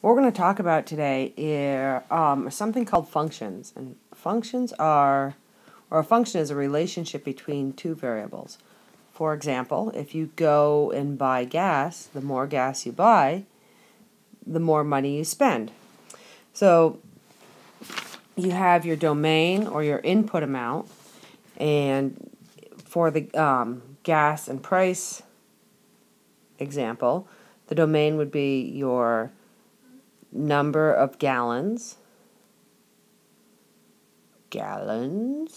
What we're going to talk about today is something called functions. And a function is a relationship between two variables. For example, if you go and buy gas, the more gas you buy, the more money you spend. So you have your domain or your input amount, and for the gas and price example, the domain would be your number of gallons, and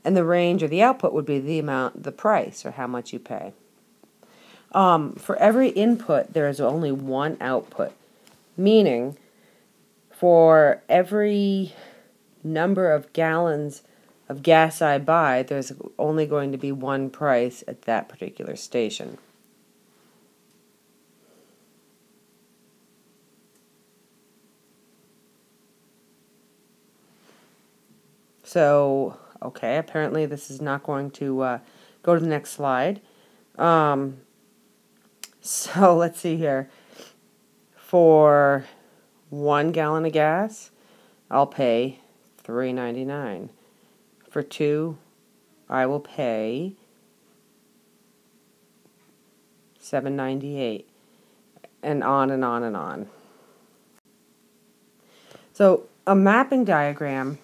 the range or the output would be the amount, the price, or how much you pay. For every input, there is only one output, meaning for every number of gallons of gas I buy, there's only going to be one price at that particular station. So, okay, apparently this is not going to go to the next slide. So let's see here. For 1 gallon of gas, I'll pay $3.99. For 2, I will pay $7.98, and on and on and on. So a mapping diagram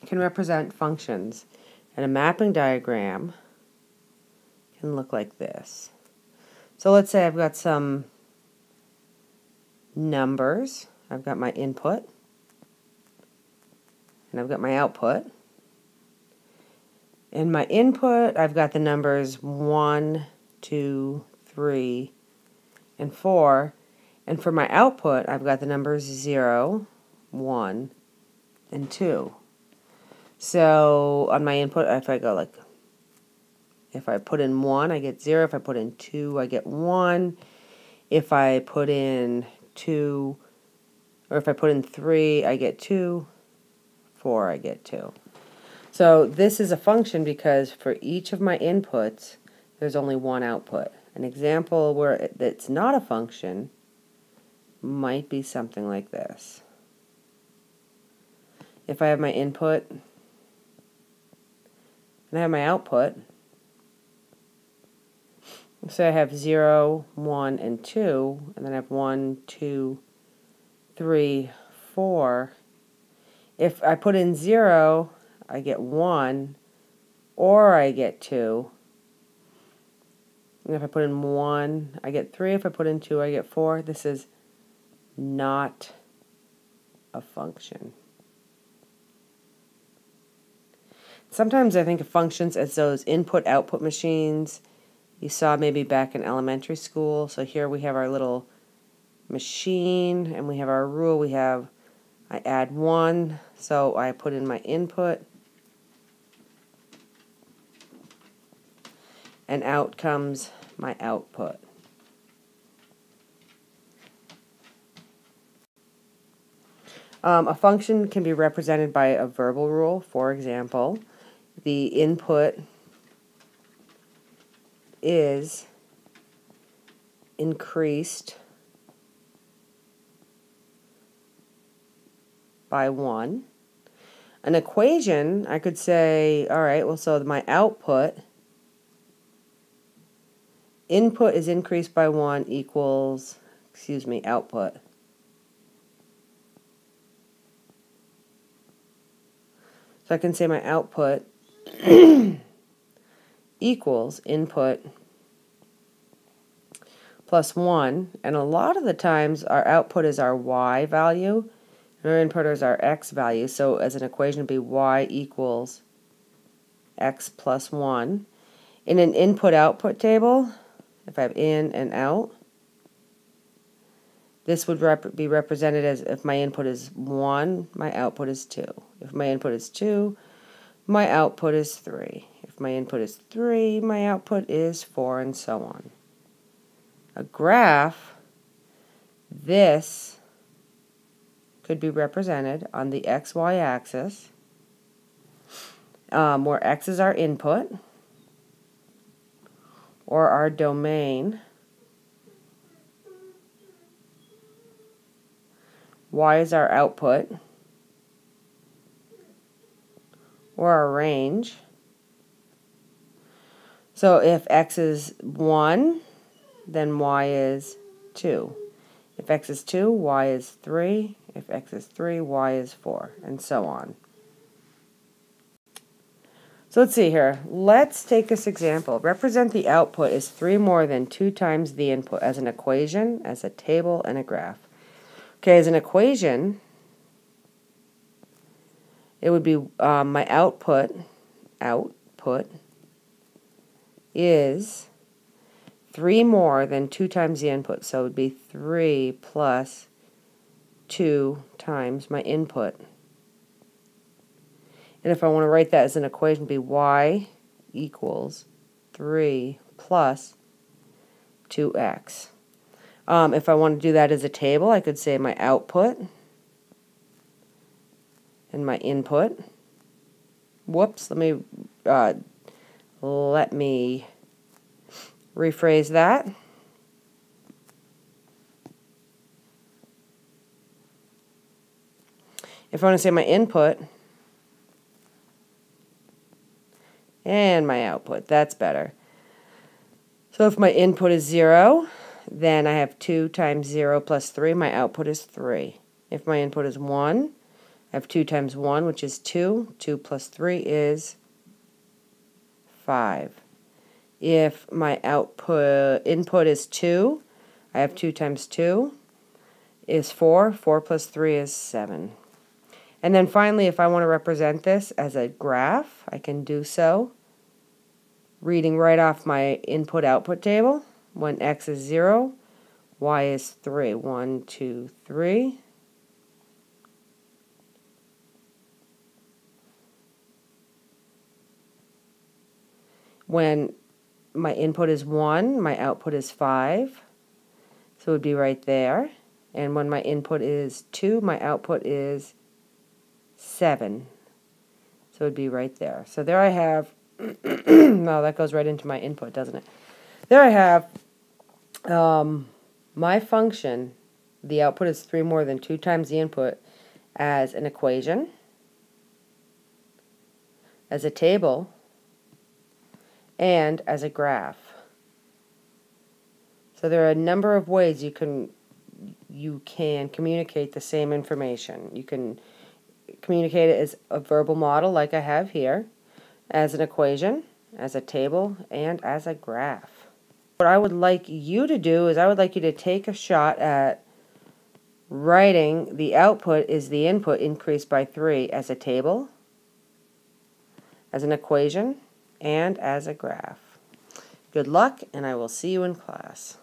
can represent functions, and a mapping diagram can look like this. So let's say I've got some numbers. I've got my input, and I've got my output. In my input, I've got the numbers 1, 2, 3, and 4. And for my output, I've got the numbers 0, 1, and 2. So on my input, if I put in 1, I get 0. If I put in 2, I get 1. If I put in 2, or if I put in 3, I get 2. 4, I get 2. So this is a function because for each of my inputs, there's only one output. An example where it's not a function might be something like this. If I have my input and I have my output, so I have 0, 1, and 2, and then I have 1, 2, 3, 4. If I put in 0, I get 1, or I get 2. And if I put in 1, I get 3. If I put in 2, I get 4. This is not a function. Sometimes I think of functions as those input-output machines you saw maybe back in elementary school. So here we have our little machine, and we have our rule. I add 1, so I put in my input, and out comes my output. A function can be represented by a verbal rule. For example, the input is increased by 1. An equation, I could say, all right, well, so my input is increased by 1 equals, output. So I can say my output equals input plus 1, and a lot of the times our output is our y value, and our input is our x value. So as an equation, it would be y equals x plus 1. In an input-output table, if I have in and out, this would be represented as if my input is 1, my output is 2. If my input is 2, my output is 3. If my input is 3, my output is 4, and so on. A graph, this could be represented on the xy axis, where x is our input, or our domain, y is our output, or our range. So if x is 1, then y is 2. If x is 2, y is 3. If x is 3, y is 4, and so on. So let's see here. Let's take this example. Represent the output as 3 more than 2 times the input as an equation, as a table, and a graph. Okay, as an equation, it would be my output is 3 more than 2 times the input. So it would be 3 plus 2 times my input. And if I want to write that as an equation, it would be y equals 3 plus 2x. If I want to do that as a table, I could say my output and my input. Whoops, let me rephrase that. If I want to say my input and my output, that's better. So if my input is 0, then I have 2 times 0 plus 3. My output is 3. If my input is 1, I have 2 times 1, which is 2. 2 plus 3 is 5. If my input is 2, I have 2 times 2 is 4. 4 plus 3 is 7. And then finally, if I want to represent this as a graph, I can do so reading right off my input-output table. When x is 0, y is 3. 1, 2, 3. When my input is 1, my output is 5. So it would be right there. And when my input is 2, my output is 7. So it would be right there. So there I have, no, that goes right into my input, doesn't it? There I have my function. The output is 3 more than 2 times the input as an equation, as a table, and as a graph. So there are a number of ways you can communicate the same information. You can communicate it as a verbal model like I have here, as an equation, as a table, and as a graph. What I would like you to do is I would like you to take a shot at writing the output is the input increased by 3 as a table, as an equation, and as a graph. Good luck, and I will see you in class.